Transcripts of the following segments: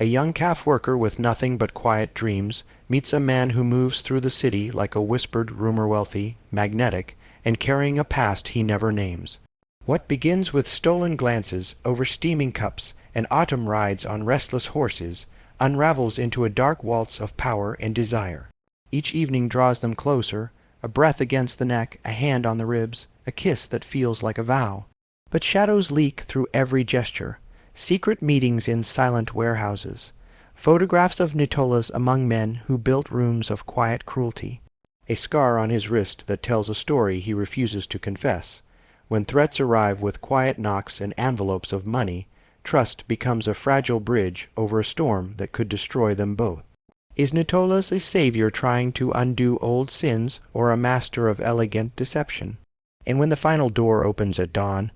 A young calf worker with nothing but quiet dreams meets a man who moves through the city like a whispered rumor, wealthy, magnetic, and carrying a past he never names. What begins with stolen glances over steaming cups and autumn rides on restless horses unravels into a dark waltz of power and desire. Each evening draws them closer, a breath against the neck, a hand on the ribs, a kiss that feels like a vow. But shadows leak through every gesture, secret meetings in silent warehouses, photographs of Nitolas among men who built rooms of quiet cruelty, a scar on his wrist that tells a story he refuses to confess. When threats arrive with quiet knocks and envelopes of money, trust becomes a fragile bridge over a storm that could destroy them both. Is Nitolas a savior trying to undo old sins, or a master of elegant deception? And when the final door opens at dawn,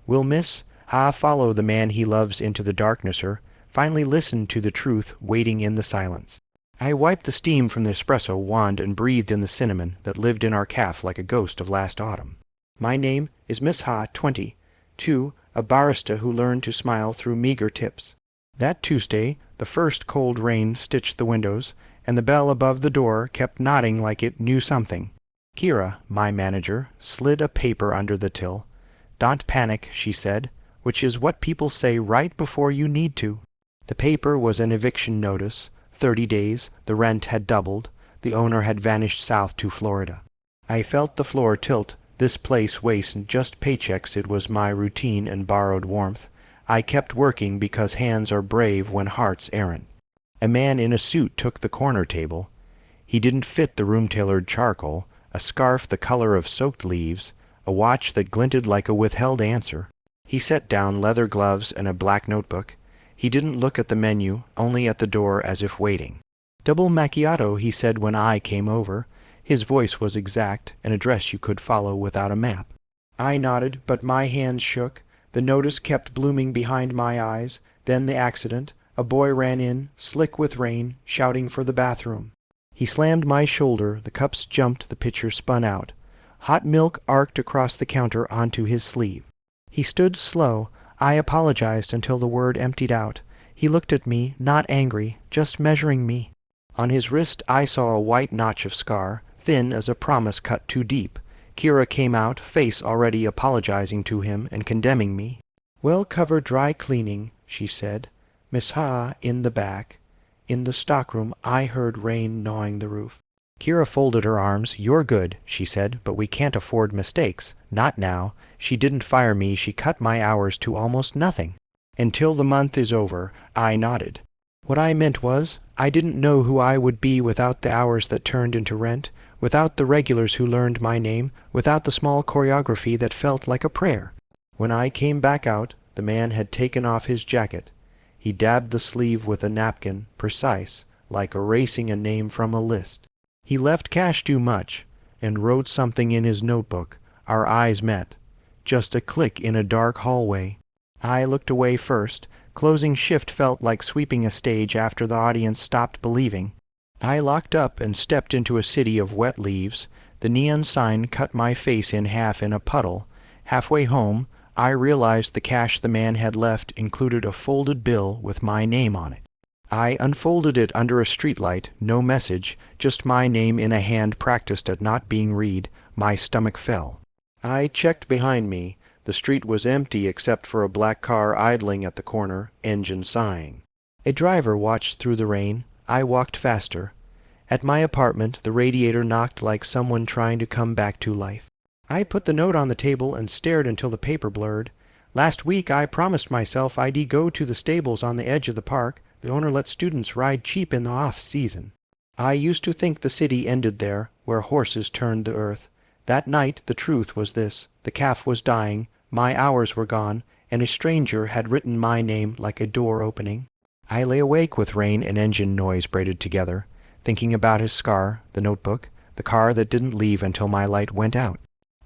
will Miss Ha follow the man he loves into the darkness, or finally listen to the truth waiting in the silence? I wiped the steam from the espresso wand and breathed in the cinnamon that lived in our calf like a ghost of last autumn. My name is Miss Ha, 22, a barista who learned to smile through meager tips. That Tuesday, the first cold rain stitched the windows, and the bell above the door kept nodding like it knew something. Kira, my manager, slid a paper under the till. "Don't panic," she said, which is what people say right before you need to. The paper was an eviction notice. 30 days, the rent had doubled, the owner had vanished south to Florida. I felt the floor tilt. This place wastes just paychecks. It was my routine and borrowed warmth. I kept working because hands are brave when hearts aren't. A man in a suit took the corner table. He didn't fit the room-tailored charcoal, a scarf the color of soaked leaves, a watch that glinted like a withheld answer. He set down leather gloves and a black notebook. He didn't look at the menu, only at the door as if waiting. "Double macchiato," he said when I came over. His voice was exact, an address you could follow without a map. I nodded, but my hands shook. The notice kept blooming behind my eyes. Then the accident. A boy ran in, slick with rain, shouting for the bathroom. He slammed my shoulder, the cups jumped, the pitcher spun out. Hot milk arced across the counter onto his sleeve. He stood slow. I apologized until the word emptied out. He looked at me, not angry, just measuring me. On his wrist I saw a white notch of scar, thin as a promise cut too deep. Kira came out, face already apologizing to him and condemning me. "Well covered dry cleaning," she said. "Miss Ha in the back." In the stockroom I heard rain gnawing the roof. Kira folded her arms. "You're good," she said, "but we can't afford mistakes. Not now. She didn't fire me. She cut my hours to almost nothing." "Until the month is over," I nodded. What I meant was, I didn't know who I would be without the hours that turned into rent, without the regulars who learned my name, without the small choreography that felt like a prayer. When I came back out, the man had taken off his jacket. He dabbed the sleeve with a napkin, precise, like erasing a name from a list. He left cash too much, and wrote something in his notebook. Our eyes met. Just a click in a dark hallway. I looked away first. Closing shift felt like sweeping a stage after the audience stopped believing. I locked up and stepped into a city of wet leaves. The neon sign cut my face in half in a puddle. Halfway home, I realized the cash the man had left included a folded bill with my name on it. I unfolded it under a streetlight, no message, just my name in a hand practiced at not being read. My stomach fell. I checked behind me. The street was empty except for a black car idling at the corner, engine sighing. A driver watched through the rain. I walked faster. At my apartment, the radiator knocked like someone trying to come back to life. I put the note on the table and stared until the paper blurred. Last week I promised myself I'd go to the stables on the edge of the park. The owner let students ride cheap in the off-season. I used to think the city ended there, where horses turned the earth. That night the truth was this. The calf was dying. My hours were gone, and a stranger had written my name like a door opening. I lay awake with rain and engine noise braided together, thinking about his scar, the notebook, the car that didn't leave until my light went out.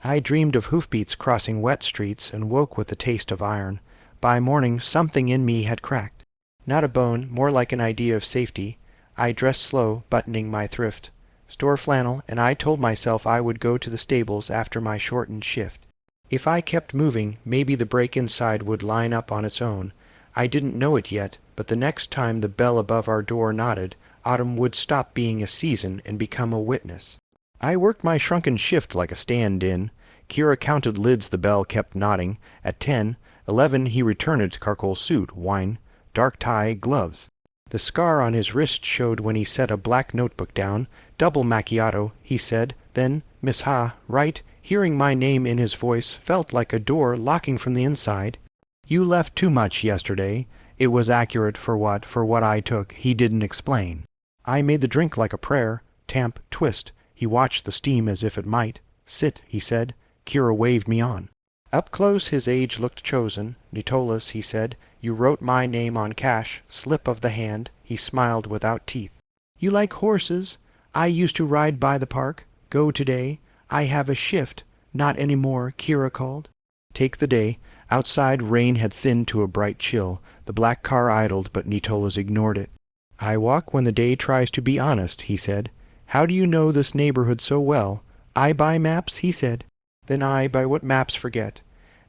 I dreamed of hoofbeats crossing wet streets and woke with the taste of iron. By morning something in me had cracked. Not a bone, more like an idea of safety. I dressed slow, buttoning my thrift, store flannel, and I told myself I would go to the stables after my shortened shift. If I kept moving, maybe the break inside would line up on its own. I didn't know it yet, but the next time the bell above our door nodded, autumn would stop being a season and become a witness. I worked my shrunken shift like a stand-in. Kira counted lids the bell kept nodding. At 10, 11 he returned charcoal suit, wine, dark tie, gloves. The scar on his wrist showed when he set a black notebook down. Double macchiato, he said. Then, Miss Ha, right, hearing my name in his voice, felt like a door locking from the inside. You left too much yesterday. It was accurate for what I took. He didn't explain. I made the drink like a prayer. Tamp, twist. He watched the steam as if it might. Sit, he said. Kira waved me on. Up close his age looked chosen. Nitolas, he said, you wrote my name on cash, slip of the hand. He smiled without teeth. You like horses? I used to ride by the park. Go today. I have a shift. Not any more, Kira called. Take the day. Outside rain had thinned to a bright chill. The black car idled, but Nitolas ignored it. I walk when the day tries to be honest, he said. How do you know this neighborhood so well? I buy maps, he said. Then I by what maps forget.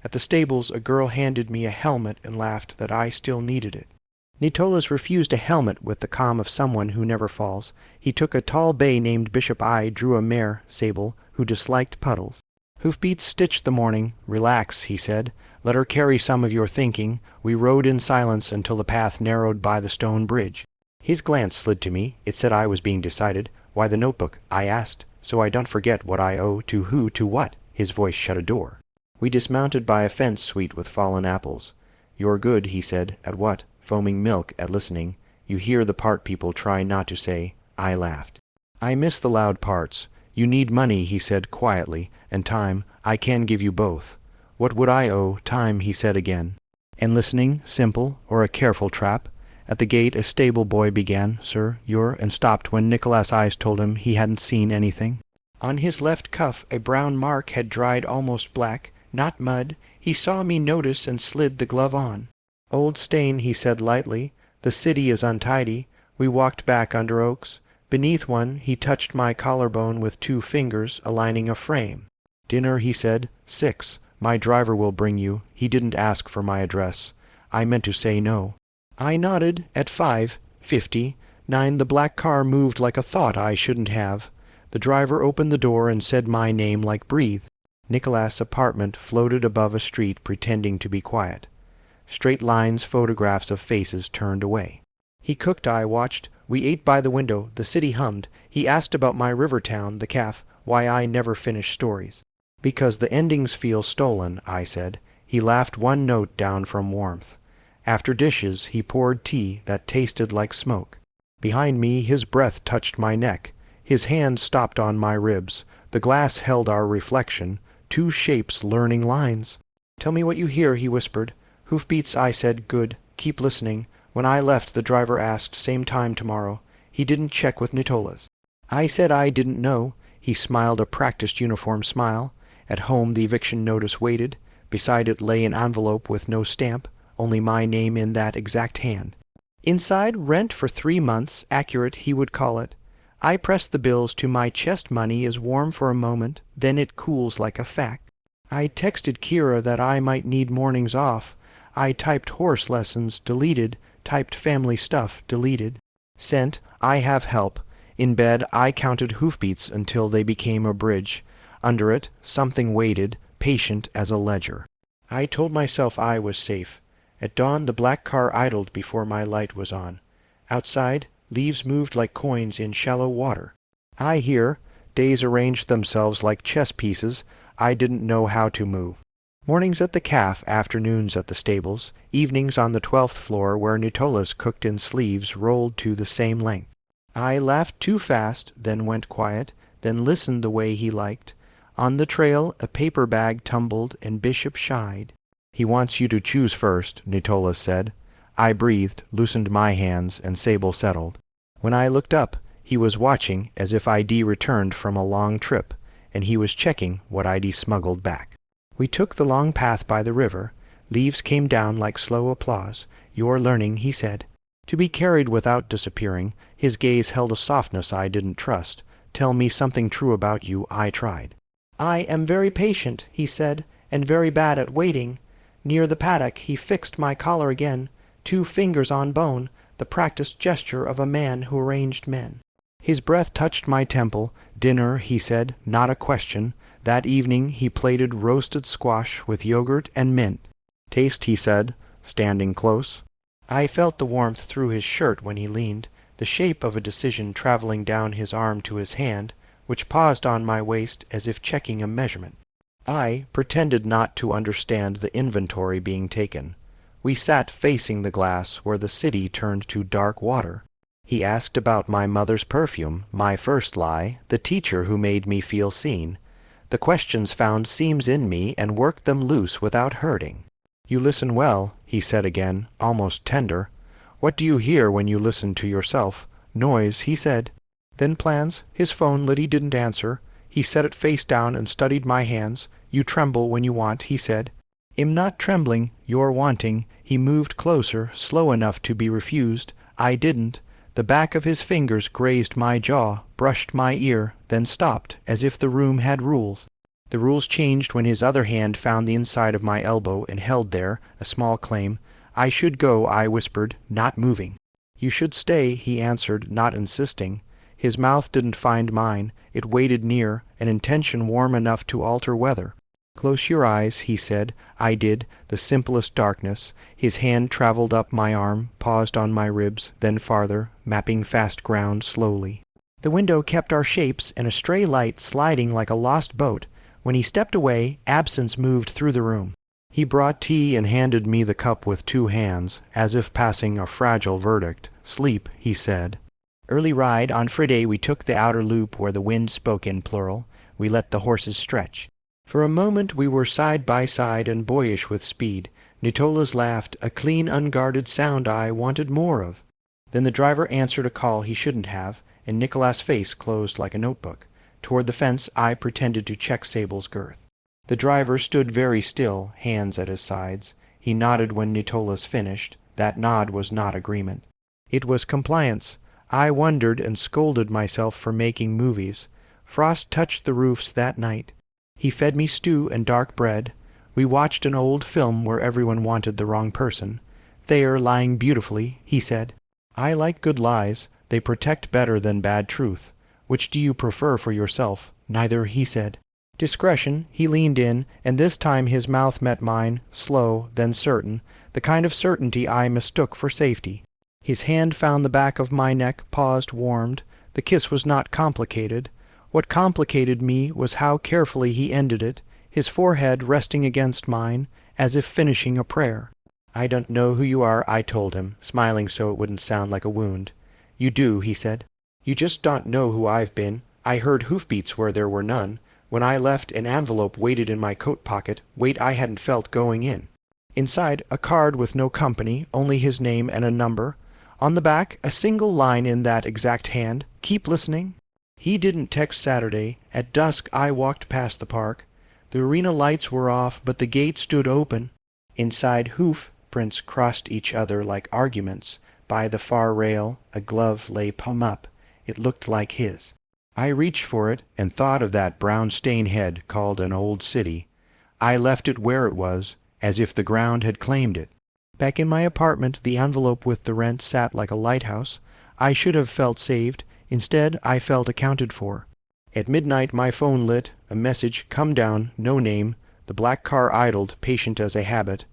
At the stables a girl handed me a helmet and laughed that I still needed it. Nitolas refused a helmet with the calm of someone who never falls. He took a tall bay named Bishop I, drew a mare, Sable, who disliked puddles. Hoofbeats stitched the morning. Relax, he said. Let her carry some of your thinking. We rode in silence until the path narrowed by the stone bridge. His glance slid to me. It said I was being decided. Why the notebook? I asked. So I don't forget what I owe to who to what. His voice shut a door. We dismounted by a fence sweet with fallen apples. You're good, he said. At what? Foaming milk, at listening. You hear the part people try not to say. I laughed. I miss the loud parts. You need money, he said quietly, and time. I can give you both. What would I owe? Time, he said again. And listening, simple, or a careful trap? At the gate a stable boy began, Sir, you're, and stopped when Nicholas' eyes told him he hadn't seen anything. On his left cuff a brown mark had dried almost black, not mud. He saw me notice and slid the glove on. Old stain, he said lightly. The city is untidy. We walked back under oaks. Beneath one he touched my collarbone with 2 fingers, aligning a frame. Dinner, he said. 6. My driver will bring you. He didn't ask for my address. I meant to say no. I nodded. At 5:50. 9 the black car moved like a thought I shouldn't have. The driver opened the door and said my name like breathe. Nicholas' apartment floated above a street pretending to be quiet. Straight lines, photographs of faces turned away. He cooked, I watched. We ate by the window. The city hummed. He asked about my river town, the caf, why I never finish stories. Because the endings feel stolen, I said. He laughed one note down from warmth. After dishes he poured tea that tasted like smoke. Behind me his breath touched my neck. His hand stopped on my ribs. The glass held our reflection. 2 shapes learning lines. Tell me what you hear, he whispered. Hoofbeats, I said. Good. Keep listening. When I left the driver asked, same time tomorrow. He didn't check with Nitolas. I said I didn't know. He smiled a practiced uniform smile. At home the eviction notice waited. Beside it lay an envelope with no stamp, only my name in that exact hand. Inside, rent for 3 months, accurate he would call it. I press the bills to my chest. Money is warm for a moment, then it cools like a fact. I texted Kira that I might need mornings off. I typed horse lessons, deleted, typed family stuff, deleted. Sent, I have help. In bed I counted hoofbeats until they became a bridge. Under it, something waited, patient as a ledger. I told myself I was safe. At dawn the black car idled before my light was on. Outside, leaves moved like coins in shallow water. I hear, days arranged themselves like chess pieces. I didn't know how to move. Mornings at the caf, afternoons at the stables, evenings on the 12th floor where Nitolas cooked in sleeves rolled to the same length. I laughed too fast, then went quiet, then listened the way he liked. On the trail a paper bag tumbled and Bishop shied. He wants you to choose first, Nitolas said. I breathed, loosened my hands, and Sable settled. When I looked up, he was watching as if ID returned from a long trip, and he was checking what ID smuggled back. We took the long path by the river. Leaves came down like slow applause. You're learning, he said. To be carried without disappearing, his gaze held a softness I didn't trust. Tell me something true about you, I tried. I am very patient, he said, and very bad at waiting. Near the paddock he fixed my collar again. 2 fingers on bone, the practiced gesture of a man who arranged men. His breath touched my temple. Dinner, he said, not a question. That evening he plated roasted squash with yogurt and mint. Taste, he said, standing close. I felt the warmth through his shirt when he leaned, the shape of a decision traveling down his arm to his hand, which paused on my waist as if checking a measurement. I pretended not to understand the inventory being taken. We sat facing the glass where the city turned to dark water. He asked about my mother's perfume, my first lie, the teacher who made me feel seen. The questions found seams in me and worked them loose without hurting. You listen well, he said again, almost tender. What do you hear when you listen to yourself? Noise, he said. Then plans. His phone Liddy didn't answer. He set it face down and studied my hands. You tremble when you want, he said. I'm not trembling, you're wanting. He moved closer, slow enough to be refused. I didn't. The back of his fingers grazed my jaw, brushed my ear, then stopped, as if the room had rules. The rules changed when his other hand found the inside of my elbow and held there, a small claim. I should go, I whispered, not moving. You should stay, he answered, not insisting. His mouth didn't find mine. It waited near, an intention warm enough to alter weather. Close your eyes, he said. I did, the simplest darkness. His hand traveled up my arm, paused on my ribs, then farther, mapping fast ground slowly. The window kept our shapes and a stray light sliding like a lost boat. When he stepped away, absence moved through the room. He brought tea and handed me the cup with 2 hands, as if passing a fragile verdict. Sleep, he said. Early ride. On Friday we took the outer loop where the wind spoke in plural. We let the horses stretch. For a moment we were side by side and boyish with speed. Nutola's laughed, a clean, unguarded sound I wanted more of. Then the driver answered a call he shouldn't have, and Nicholas' face closed like a notebook. Toward the fence I pretended to check Sable's girth. The driver stood very still, hands at his sides. He nodded when Nutola's finished. That nod was not agreement. It was compliance. I wondered and scolded myself for making movies. Frost touched the roofs that night. He fed me stew and dark bread. We watched an old film where everyone wanted the wrong person. Thayer lying beautifully, he said. I like good lies. They protect better than bad truth. Which do you prefer for yourself? Neither, he said. Discretion. He leaned in, and this time his mouth met mine, slow, then certain, the kind of certainty I mistook for safety. His hand found the back of my neck, paused, warmed. The kiss was not complicated. What complicated me was how carefully he ended it, his forehead resting against mine, as if finishing a prayer. I don't know who you are, I told him, smiling so it wouldn't sound like a wound. You do, he said. You just don't know who I've been. I heard hoofbeats where there were none. When I left, an envelope waited in my coat pocket, weight I hadn't felt going in. Inside, a card with no company, only his name and a number. On the back, a single line in that exact hand, keep listening. He didn't text Saturday. At dusk I walked past the park. The arena lights were off, but the gate stood open. Inside, hoof prints crossed each other like arguments. By the far rail, a glove lay palm up. It looked like his. I reached for it and thought of that brown stain head called an old city. I left it where it was, as if the ground had claimed it. Back in my apartment, the envelope with the rent sat like a lighthouse. I should have felt saved. Instead, I felt accounted for. At midnight my phone lit, a message, come down, no name. The black car idled, patient as a habit.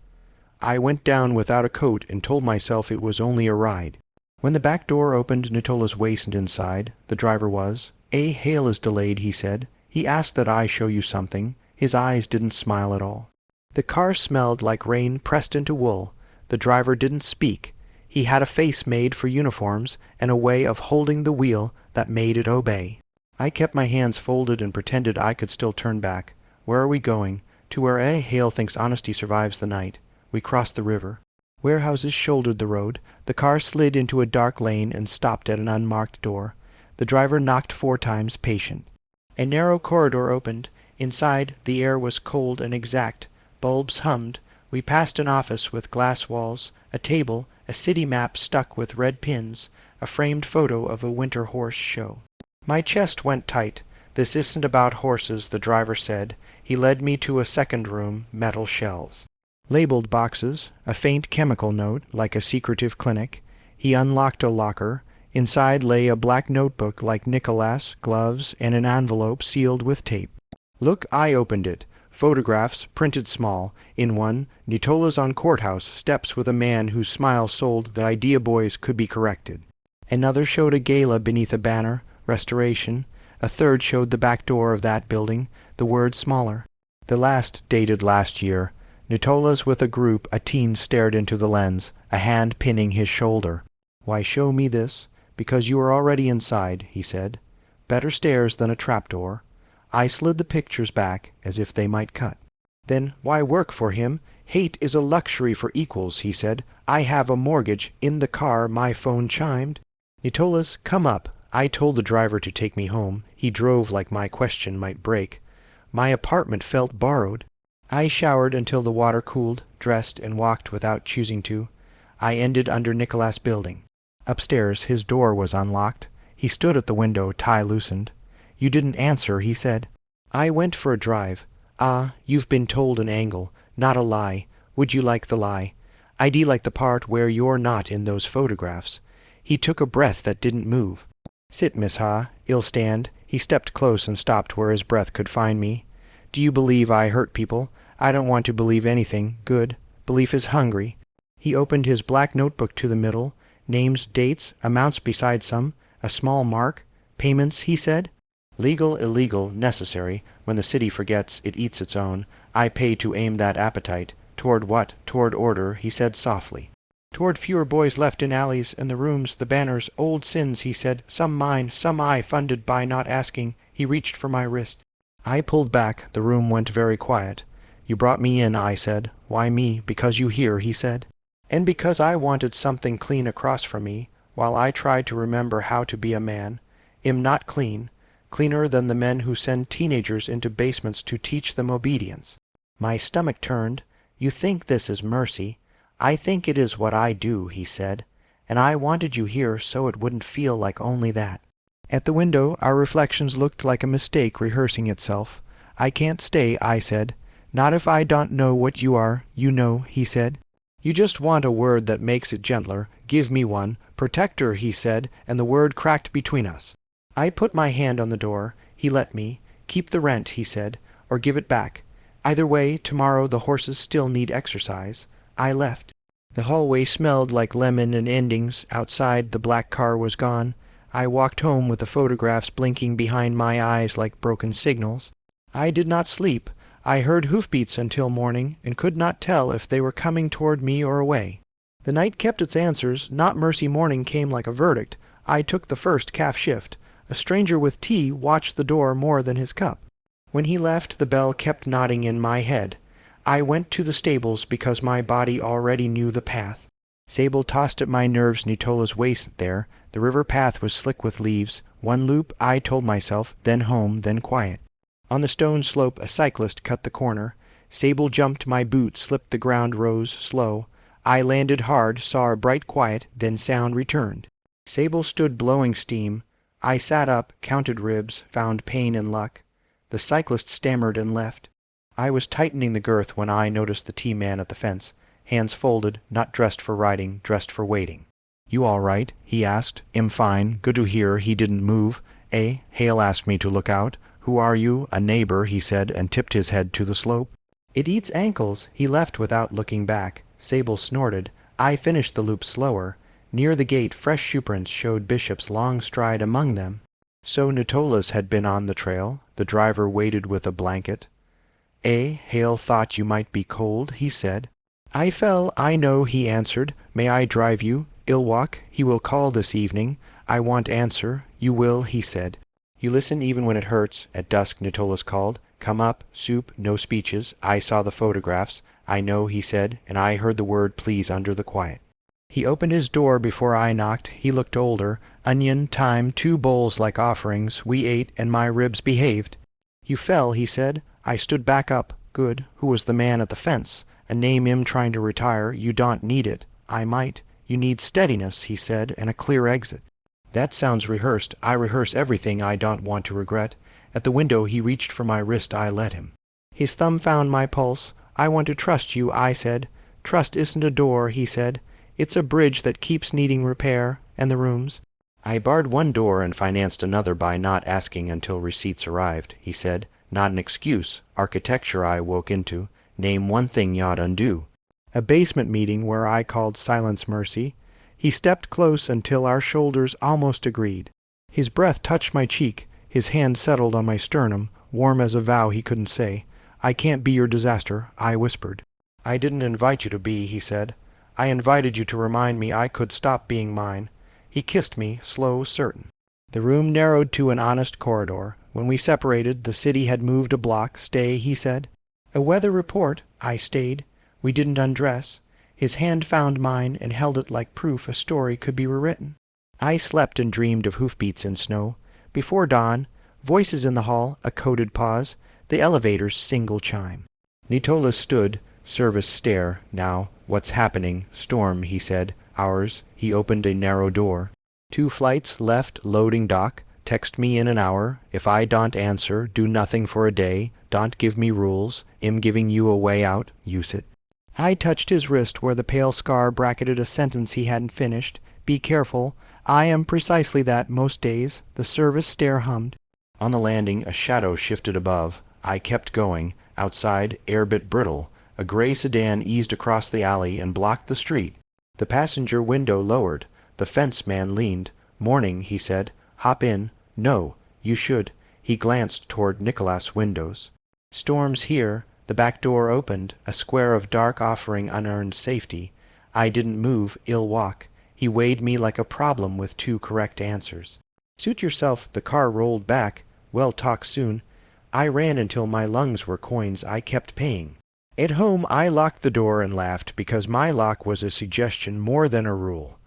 I went down without a coat and told myself it was only a ride. When the back door opened, Nutola's wastened inside. The driver was. A. Hale is delayed, he said. He asked that I show you something. His eyes didn't smile at all. The car smelled like rain pressed into wool. The driver didn't speak. He had a face made for uniforms and a way of holding the wheel that made it obey. I kept my hands folded and pretended I could still turn back. Where are we going? To where A. Hale thinks honesty survives the night. We crossed the river. Warehouses shouldered the road. The car slid into a dark lane and stopped at an unmarked door. The driver knocked 4 times, patient. A narrow corridor opened. Inside, the air was cold and exact. Bulbs hummed. We passed an office with glass walls, a table, a city map stuck with red pins, a framed photo of a winter horse show. My chest went tight. This isn't about horses, the driver said. He led me to a second room, metal shelves. Labeled boxes, a faint chemical note, like a secretive clinic. He unlocked a locker. Inside lay a black notebook like Nicholas, gloves, and an envelope sealed with tape. Look, I opened it. Photographs, printed small. In one, Nitola's on courthouse steps with a man whose smile sold the idea boys could be corrected. Another showed a gala beneath a banner, restoration. A third showed the back door of that building, the word smaller. The last dated last year. Nitola's with a group. A teen stared into the lens, a hand pinning his shoulder. Why show me this? Because you are already inside, he said. Better stairs than a trapdoor. I slid the pictures back as if they might cut. Then why work for him? Hate is a luxury for equals, he said. I have a mortgage. In the car my phone chimed. Nitola's, come up. I told the driver to take me home. He drove like my question might break. My apartment felt borrowed. I showered until the water cooled, dressed, and walked without choosing to. I ended under Nicholas' building. Upstairs his door was unlocked. He stood at the window, tie loosened. You didn't answer, he said. I went for a drive. Ah, you've been told an angle, not a lie. Would you like the lie? I'd like the part where you're not in those photographs. He took a breath that didn't move. Sit, Miss Ha, I'll stand. He stepped close and stopped where his breath could find me. Do you believe I hurt people? I don't want to believe anything. Good. Belief is hungry. He opened his black notebook to the middle. Names, dates, amounts beside some. A small mark. Payments, he said. Legal, illegal, necessary. When the city forgets, it eats its own. I pay to aim that appetite. Toward what? Toward order, he said softly. Toward fewer boys left in alleys and the rooms, the banners, old sins, he said. Some mine, some I, funded by not asking. He reached for my wrist. I pulled back. The room went very quiet. You brought me in, I said. Why me? Because you here, he said. And because I wanted something clean across from me, while I tried to remember how to be a man. Am not clean. Cleaner than the men who send teenagers into basements to teach them obedience. My stomach turned. You think this is mercy. I think it is what I do, he said. And I wanted you here so it wouldn't feel like only that. At the window our reflections looked like a mistake rehearsing itself. I can't stay, I said. Not if I don't know what you are. You know, he said. You just want a word that makes it gentler. Give me one. Protector, he said, and the word cracked between us. I put my hand on the door. He let me. Keep the rent, he said, or give it back. Either way, tomorrow the horses still need exercise. I left. The hallway smelled like lemon and endings. Outside, the black car was gone. I walked home with the photographs blinking behind my eyes like broken signals. I did not sleep. I heard hoofbeats until morning, and could not tell if they were coming toward me or away. The night kept its answers. Not mercy morning came like a verdict. I took the first calf shift. A stranger with tea watched the door more than his cup. When he left, the bell kept nodding in my head. I went to the stables because my body already knew the path. Sable tossed at my nerves. Nitola's waist there. The river path was slick with leaves. One loop, I told myself, then home, then quiet. On the stone slope a cyclist cut the corner. Sable jumped my boot, slipped the ground rose, slow. I landed hard, saw a bright quiet, then sound returned. Sable stood blowing steam. I sat up, counted ribs, found pain and luck. The cyclist stammered and left. I was tightening the girth when I noticed the tea man at the fence, hands folded, not dressed for riding, dressed for waiting. You all right? He asked. Am fine. Good to hear. He didn't move. Hale asked me to look out. Who are you? A neighbor, he said, and tipped his head to the slope. It eats ankles. He left without looking back. Sable snorted. I finished the loop slower. Near the gate fresh shoeprints showed Bishop's long stride among them. So Nitola's had been on the trail. The driver waited with a blanket. Hale thought you might be cold, he said. I fell, I know, he answered. May I drive you? I'll walk. He will call this evening. I want answer. You will, he said. You listen even when it hurts. At dusk Nitola's called. Come up, soup, no speeches. I saw the photographs. I know, he said, and I heard the word please under the quiet. He opened his door before I knocked. He looked older. Onion, thyme, 2 bowls like offerings. We ate, and my ribs behaved. You fell, he said. I stood back up. Good. Who was the man at the fence? A name him trying to retire. You don't need it. I might. You need steadiness, he said, and a clear exit. That sounds rehearsed. I rehearse everything I don't want to regret. At the window he reached for my wrist. I let him. His thumb found my pulse. I want to trust you, I said. Trust isn't a door, he said. It's a bridge that keeps needing repair, and the rooms. I barred one door and financed another by not asking until receipts arrived, he said. Not an excuse. Architecture I woke into. Name one thing you'd undo. A basement meeting where I called silence mercy. He stepped close until our shoulders almost agreed. His breath touched my cheek. His hand settled on my sternum, warm as a vow he couldn't say. I can't be your disaster, I whispered. I didn't invite you to be, he said. I invited you to remind me I could stop being mine. He kissed me, slow, certain. The room narrowed to an honest corridor. When we separated, the city had moved a block. Stay, he said. A weather report. I stayed. We didn't undress. His hand found mine and held it like proof a story could be rewritten. I slept and dreamed of hoofbeats in snow. Before dawn, voices in the hall, a coded pause, the elevator's single chime. Nitola stood, service stare. Now, what's happening? Storm, he said. Ours. He opened a narrow door. 2 flights left, loading dock. Text me in an hour. If I don't answer, do nothing for a day. Don't give me rules. Am giving you a way out. Use it. I touched his wrist where the pale scar bracketed a sentence he hadn't finished. Be careful. I am precisely that most days. The service stare hummed. On the landing, a shadow shifted above. I kept going. Outside, air bit brittle. A gray sedan eased across the alley and blocked the street. The passenger window lowered. The fence man leaned. Morning, he said. Hop in. No, you should. He glanced toward Nicholas' windows. Storm's here. The back door opened, a square of dark offering unearned safety. I didn't move, ill walk. He weighed me like a problem with 2 correct answers. Suit yourself, the car rolled back. Well, talk soon. I ran until my lungs were coins I kept paying. At home I locked the door and laughed because my lock was a suggestion more than a rule.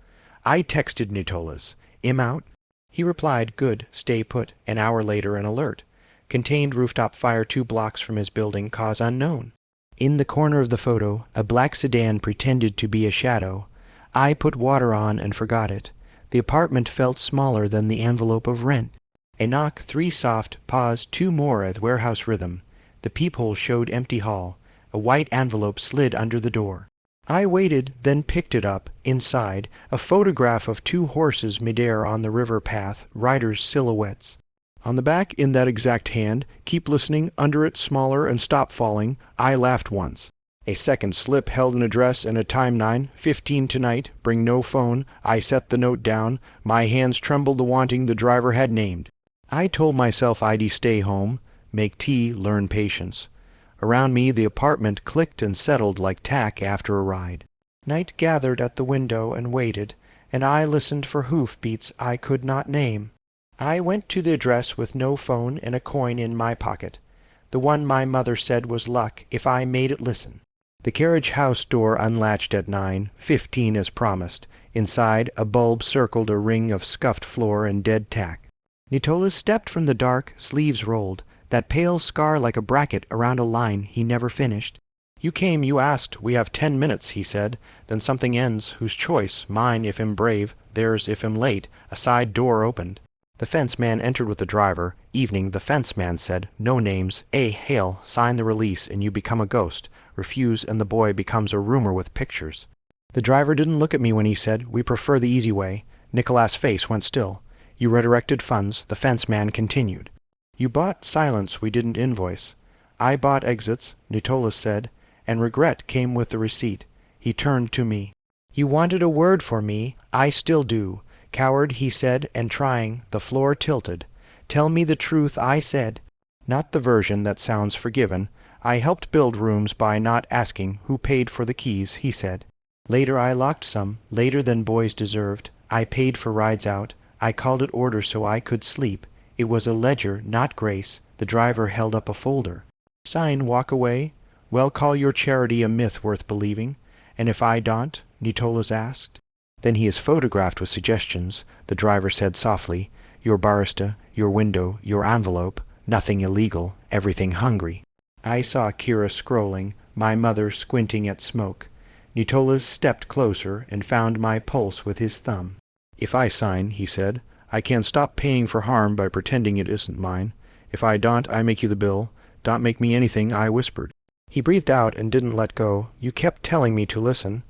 I texted Nitolas. Im out? He replied, good, stay put. An hour later an alert. Contained rooftop fire 2 blocks from his building, cause unknown. In the corner of the photo, a black sedan pretended to be a shadow. I put water on and forgot it. The apartment felt smaller than the envelope of rent. A knock, 3 soft, pause, 2 more at warehouse rhythm. The peephole showed empty hall. A white envelope slid under the door. I waited, then picked it up. Inside, a photograph of 2 horses midair on the river path, riders' silhouettes. On the back, in that exact hand, keep listening, under it, smaller, and stop falling. I laughed once. A second slip held an address and a time 9:15 tonight, bring no phone. I set the note down. My hands trembled the wanting the driver had named. I told myself I'd stay home, make tea, learn patience. Around me the apartment clicked and settled like tack after a ride. Night gathered at the window and waited, and I listened for hoof-beats I could not name. I went to the address with no phone and a coin in my pocket. The one my mother said was luck if I made it listen. The carriage house door unlatched at 9:15 as promised. Inside, a bulb circled a ring of scuffed floor and dead tack. Nitolas stepped from the dark, sleeves rolled, that pale scar like a bracket around a line he never finished. You came, you asked, we have 10 minutes, he said. Then something ends, whose choice, mine if I'm brave, theirs if I'm late. A side door opened. The fence man entered with the driver. Evening, the fence man said, no names. Hail, sign the release and you become a ghost. Refuse and the boy becomes a rumor with pictures. The driver didn't look at me when he said, we prefer the easy way. Nicholas' face went still. You redirected funds, the fence man continued. You bought silence we didn't invoice. I bought exits, Nitolas said, and regret came with the receipt. He turned to me. You wanted a word for me, I still do. Coward, he said, and trying, the floor tilted. Tell me the truth, I said. Not the version that sounds forgiven. I helped build rooms by not asking who paid for the keys, he said. Later I locked some, later than boys deserved. I paid for rides out. I called it order so I could sleep. It was a ledger, not grace. The driver held up a folder. Sign, walk away. Well, call your charity a myth worth believing. And if I don't? Nitolas asked. Then he is photographed with suggestions. The driver said softly, your barista, your window, your envelope, nothing illegal, everything hungry. I saw Kira scrolling, my mother squinting at smoke. Nitolas stepped closer and found my pulse with his thumb. If I sign, he said, I can't stop paying for harm by pretending it isn't mine. If I don't, I make you the bill. Don't make me anything, I whispered. He breathed out and didn't let go. You kept telling me to listen.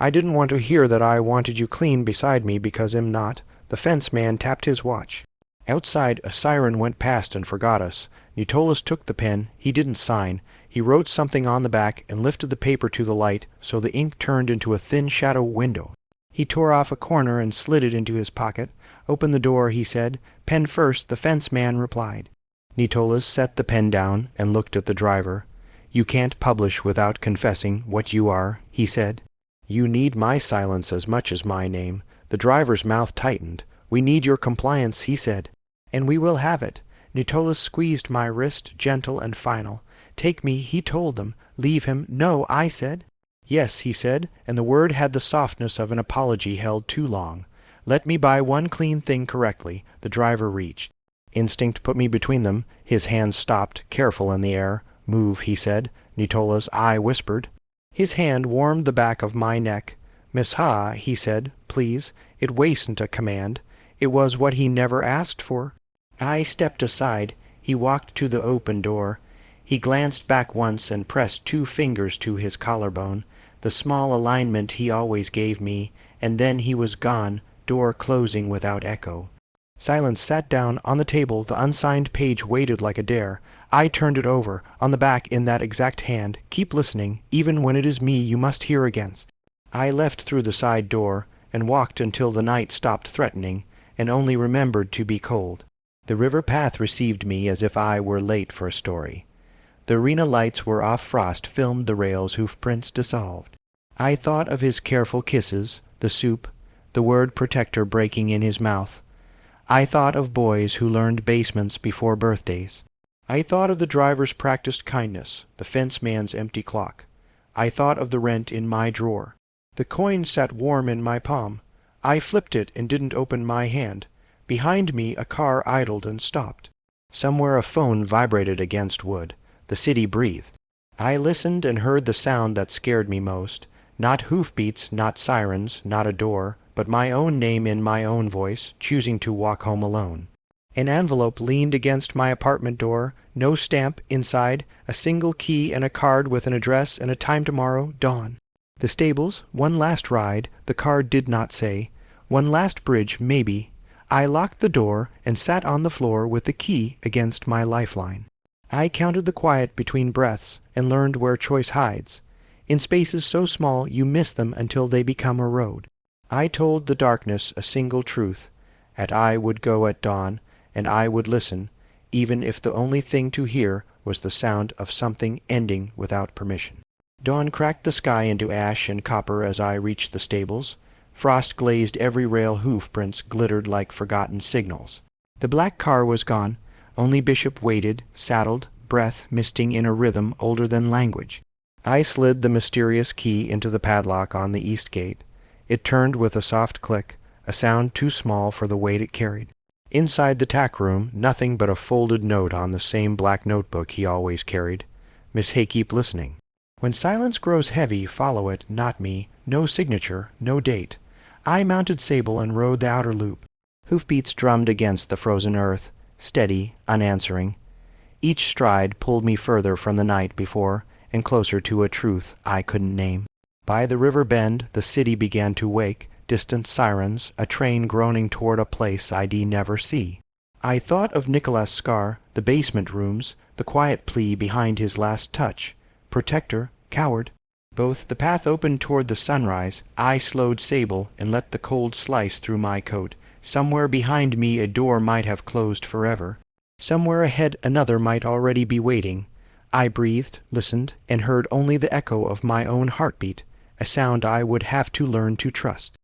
I didn't want to hear that I wanted you clean beside me because I'm not. The fence man tapped his watch. Outside, a siren went past and forgot us. Nitolas took the pen. He didn't sign. He wrote something on the back and lifted the paper to the light so the ink turned into a thin shadow window. He tore off a corner and slid it into his pocket. Open the door, he said. Pen first, the fence man replied. Nitolas set the pen down and looked at the driver. You can't publish without confessing what you are, he said. You need my silence as much as my name. The driver's mouth tightened. We need your compliance, he said. And we will have it. Nitolas squeezed my wrist, gentle and final. Take me, he told them. Leave him. No, I said. Yes, he said, and the word had the softness of an apology held too long. Let me buy one clean thing correctly. The driver reached. Instinct put me between them. His hands stopped, careful in the air. Move, he said. Nitolas' eye whispered. His hand warmed the back of my neck. Miss Ha, he said, please. It wasn't a command. It was what he never asked for. I stepped aside. He walked to the open door. He glanced back once and pressed 2 fingers to his collarbone, the small alignment he always gave me, and then he was gone, door closing without echo. Silence sat down on the table. The unsigned page waited like a dare. I turned it over. On the back, in that exact hand, keep listening, even when it is me you must hear against. I left through the side door, and walked until the night stopped threatening, and only remembered to be cold. The river path received me as if I were late for a story. The arena lights were off. Frost filmed the rails, hoof prints dissolved. I thought of his careful kisses, the soup, the word protector breaking in his mouth. I thought of boys who learned basements before birthdays. I thought of the driver's practiced kindness, the fence man's empty clock. I thought of the rent in my drawer. The coin sat warm in my palm. I flipped it and didn't open my hand. Behind me a car idled and stopped. Somewhere a phone vibrated against wood. The city breathed. I listened and heard the sound that scared me most. Not hoofbeats, not sirens, not a door, but my own name in my own voice, choosing to walk home alone. An envelope leaned against my apartment door, no stamp inside, a single key and a card with an address and a time tomorrow, dawn. The stables, one last ride, the card did not say. One last bridge, maybe. I locked the door and sat on the floor with the key against my lifeline. I counted the quiet between breaths and learned where choice hides. In spaces so small you miss them until they become a road. I told the darkness a single truth. I would go at dawn, and I would listen, even if the only thing to hear was the sound of something ending without permission. Dawn cracked the sky into ash and copper as I reached the stables. Frost glazed every rail, hoof prints glittered like forgotten signals. The black car was gone. Only Bishop waited, saddled, breath misting in a rhythm older than language. I slid the mysterious key into the padlock on the east gate. It turned with a soft click, a sound too small for the weight it carried. Inside the tack room, nothing but a folded note on the same black notebook he always carried. Miss Hay, keep listening. When silence grows heavy, follow it, not me. No signature, no date. I mounted Sable and rode the outer loop. Hoofbeats drummed against the frozen earth, steady, unanswering. Each stride pulled me further from the night before and closer to a truth I couldn't name. By the river bend, the city began to wake, distant sirens, a train groaning toward a place I'd never see. I thought of Nicholas' scar, the basement rooms, the quiet plea behind his last touch. Protector, coward. Both the path opened toward the sunrise. I slowed Sable and let the cold slice through my coat. Somewhere behind me a door might have closed forever. Somewhere ahead another might already be waiting. I breathed, listened, and heard only the echo of my own heartbeat, a sound I would have to learn to trust.